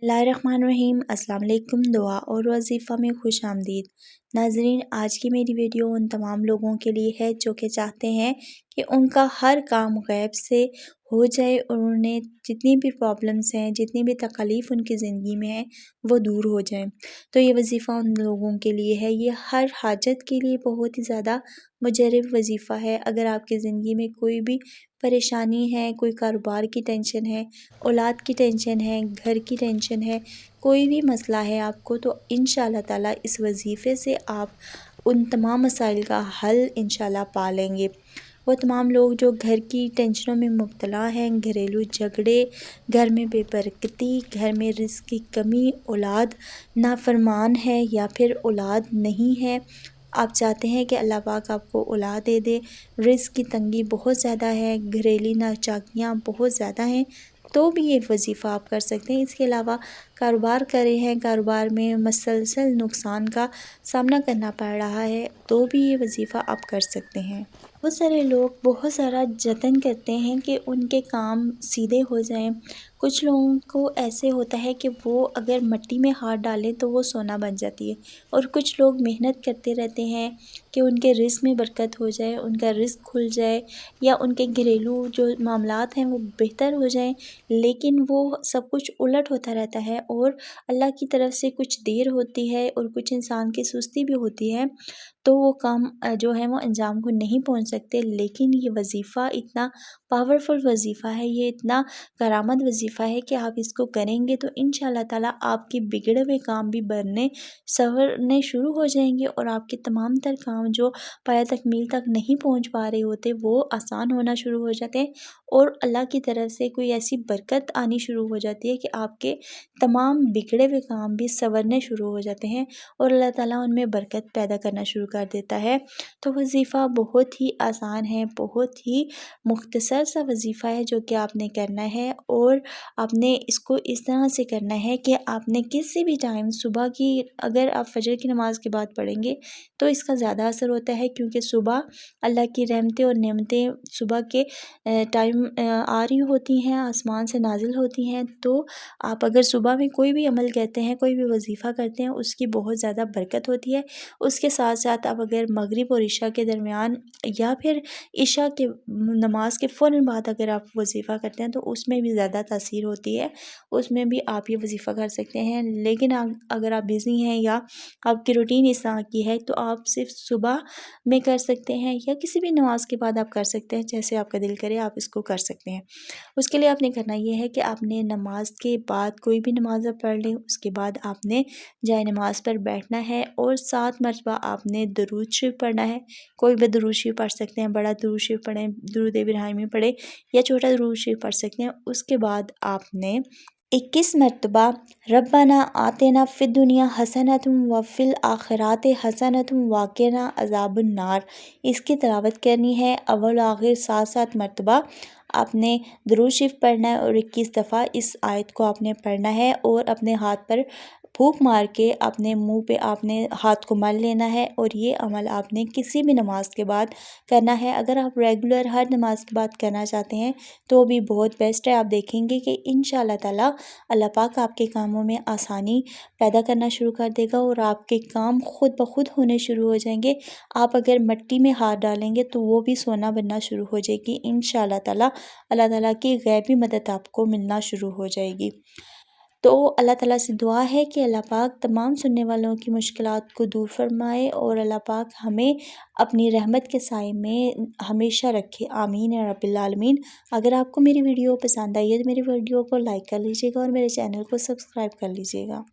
बिस्मिल्लाहिर्रहमानिर्रहीम। अस्सलाम वालेकुम। दुआ और वजीफ़ा में खुश आमदीद। नाज़रीन, आज की मेरी वीडियो उन तमाम लोगों के लिए है जो कि चाहते हैं कि उनका हर काम गैब से हो जाए और उन्हें जितनी भी प्रॉब्लम्स हैं, जितनी भी तकलीफ़ उनकी ज़िंदगी में है, वो दूर हो जाएं। तो ये वजीफ़ा उन लोगों के लिए है। ये हर हाजत के लिए बहुत ही ज़्यादा मुजर्रब वजीफ़ा है। अगर आपकी ज़िंदगी में कोई भी परेशानी है, कोई कारोबार की टेंशन है, औलाद की टेंशन है, घर की टेंशन है, कोई भी मसला है आपको, तो इंशाअल्लाह ताला इस वजीफ़े से आप उन तमाम मसाइल का हल इंशाअल्लाह पा लेंगे। वो तमाम लोग जो घर की टेंशनों में मुब्तला हैं, घरेलू झगड़े, घर में बेबरकती, घर में रिज़्क़ की कमी, औलाद नाफरमान है या फिर औलाद नहीं है, आप चाहते हैं कि अल्लाह पाक आपको औलाद दे दे, रिज़्क़ की तंगी बहुत ज़्यादा है, घरेलू नाचाकियाँ बहुत ज़्यादा हैं, तो भी ये वजीफ़ा आप कर सकते हैं। इसके अलावा कारोबार कर रहे हैं, कारोबार में मसलसल नुकसान का सामना करना पड़ रहा है, तो भी ये वजीफ़ा आप कर सकते हैं। बहुत सारे लोग बहुत सारा जतन करते हैं कि उनके काम सीधे हो जाएं। कुछ लोगों को ऐसे होता है कि वो अगर मिट्टी में हाथ डालें तो वो सोना बन जाती है, और कुछ लोग मेहनत करते रहते हैं कि उनके रिज़्क़ में बरकत हो जाए, उनका रिज़्क़ खुल जाए या उनके घरेलू जो मामलात हैं वो बेहतर हो जाएं, लेकिन वो सब कुछ उलट होता रहता है और अल्लाह की तरफ से कुछ देर होती है और कुछ इंसान की सुस्ती भी होती है, तो वो काम जो है वो अंजाम को नहीं पहुंच सकते। लेकिन ये वजीफ़ा इतना पावरफुल वजीफ़ा है, ये इतना करामत वजीफ़ा है कि आप इसको करेंगे तो इंशाअल्लाह ताला आपके बिगड़े हुए काम भी बनने संवरने शुरू हो जाएंगे और आपके तमाम तर काम जो पाया तकमील तक नहीं पहुंच पा रहे होते वो आसान होना शुरू हो जाते हैं, और अल्लाह की तरफ से कोई ऐसी बरकत आनी शुरू हो जाती है कि आपके तमाम बिगड़े हुए काम भी संवरने शुरू हो जाते हैं और अल्लाह ताला उनमें बरकत पैदा करना शुरू कर देता है। तो वजीफ़ा बहुत ही आसान है, बहुत ही मुख्तसर सा वजीफ़ा है जो कि आपने करना है, और आपने इसको इस तरह से करना है कि आपने किसी भी टाइम सुबह की, अगर आप फजर की नमाज़ के बाद पढ़ेंगे तो इसका ज़्यादा असर होता है, क्योंकि सुबह अल्लाह की रहमतें और नेमतें सुबह के टाइम आ रही होती हैं, आसमान से नाजिल होती हैं। तो आप अगर सुबह में कोई भी अमल कहते हैं, कोई भी वजीफ़ा करते हैं, उसकी बहुत ज़्यादा बरकत होती है। उसके साथ साथ आप अगर मगरिब और इशा के दरमियान या फिर इशा के नमाज के फ़ौरन बाद अगर आप वजीफ़ा करते हैं तो उसमें भी ज़्यादा तासीर होती है, उसमें भी आप ये वजीफ़ा कर सकते हैं। लेकिन अगर आप बिज़ी हैं या आपकी रूटीन इस तरह की है तो आप सिर्फ सुबह में कर सकते हैं या किसी भी नमाज के बाद आप कर सकते हैं, जैसे आपका दिल करे आप इसको कर सकते हैं। उसके लिए आपने करना ये है कि आपने नमाज के बाद कोई भी नमाज आप पढ़ लें, उसके बाद आपने जाए नमाज पर बैठना है और 7 मरतबा आपने दरूद शरीफ पढ़ना है। कोई भी दरूद शरीफ पढ़ सकते हैं, बड़ा दरूद शरीफ पढ़ें, दुरूद इब्राहिमी पढ़ें या छोटा दरूद शरीफ पढ़ सकते हैं। उसके बाद आपने 21 मरतबा रब्बना आतेना फ़िद दुनिया हसनतुम व फ़िल आखिराति हसनतुम व क़िना अज़ाबुन नार, इसकी तिलावत करनी है। अव्वल आखिर 7-7 मरतबा आपने दुरूद शरीफ पढ़ना है और 21 दफ़ा इस आयत को आपने पढ़ना है, और अपने हाथ पर फूंक मार के अपने मुंह पे आपने हाथ को मल लेना है, और ये अमल आपने किसी भी नमाज के बाद करना है। अगर आप रेगुलर हर नमाज के बाद करना चाहते हैं तो भी बहुत बेस्ट है। आप देखेंगे कि इंशाअल्लाह ताला अल्लाह पाक आपके कामों में आसानी पैदा करना शुरू कर देगा और आपके काम खुद ब खुद होने शुरू हो जाएंगे। आप अगर मिट्टी में हाथ डालेंगे तो वो भी सोना बनना शुरू हो जाएगी इंशाअल्लाह ताला। अल्लाह ताला की गैबी मदद आपको मिलना शुरू हो जाएगी। तो अल्लाह ताला से दुआ है कि अल्लाह पाक तमाम सुनने वालों की मुश्किलात को दूर फरमाए और अल्लाह पाक हमें अपनी रहमत के साए में हमेशा रखे। आमीन या रब्बिल आलमीन। अगर आपको मेरी वीडियो पसंद आई है तो मेरी वीडियो को लाइक कर लीजिएगा और मेरे चैनल को सब्सक्राइब कर लीजिएगा।